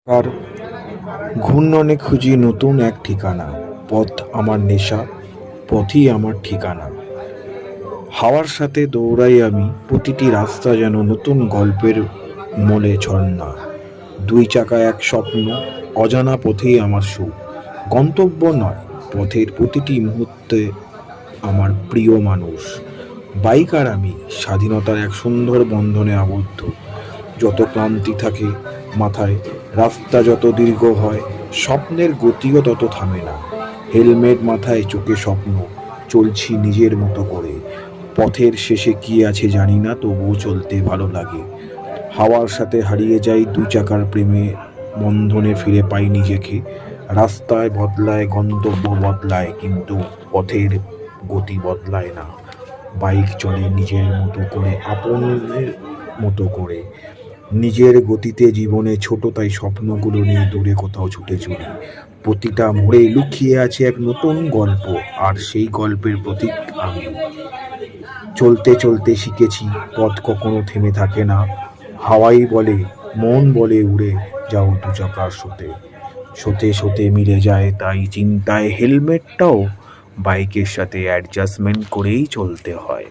আর ঘূর্ণনে খুঁজি নতুন এক ঠিকানা। পথ আমার নেশা, পথই আমার ঠিকানা। হাওয়ার সাথে দৌড়াই আমি, প্রতিটি রাস্তা যেন নতুন গল্পের মোলে ঝর্ণা। দুই চাকা এক স্বপ্ন, অজানা পথেই আমার সুখ। গন্তব্য নয়, পথের প্রতিটি মুহূর্তে আমার প্রিয় মানুষ। বাইক আর আমি স্বাধীনতার এক সুন্দর বন্ধনে আবদ্ধ। যত ক্লান্তি থাকে মাথায়, রাস্তা যত দীর্ঘ হয়, স্বপ্নের গতিও তত থামে না। হেলমেট মাথায়, চোখে স্বপ্ন, চলছি নিজের মতো করে। পথের শেষে কি আছে জানি না, তবুও চলতে ভালো লাগে। হাওয়ার সাথে হারিয়ে যাই দুই চাকার প্রেমে, বন্ধনে ফিরে পাই নিজেকে। রাস্তায় বদলায়, গন্তব্য বদলায়, কিন্তু পথের গতি বদলায় না। বাইক চলে নিজের মতো করে, আপনের মতো করে, নিজের গতিতে। জীবনে ছোট, তাই স্বপ্নগুলো নিয়ে দূরে কোথাও ছুটে চলি। প্রতিটা মোড়ে লুকিয়ে আছে এক নতুন গল্প, আর সেই গল্পের প্রতীক আমি। চলতে চলতে শিখেছি, পথ কখনো থেমে থাকে না। হাওয়াই বলে, মন বলে, উড়ে যাও দু চাকার স্রোতে। স্রোতে স্রোতে মিলে যায়, তাই চিন্তায় হেলমেটটাও বাইকের সাথে অ্যাডজাস্টমেন্ট করেই চলতে হয়।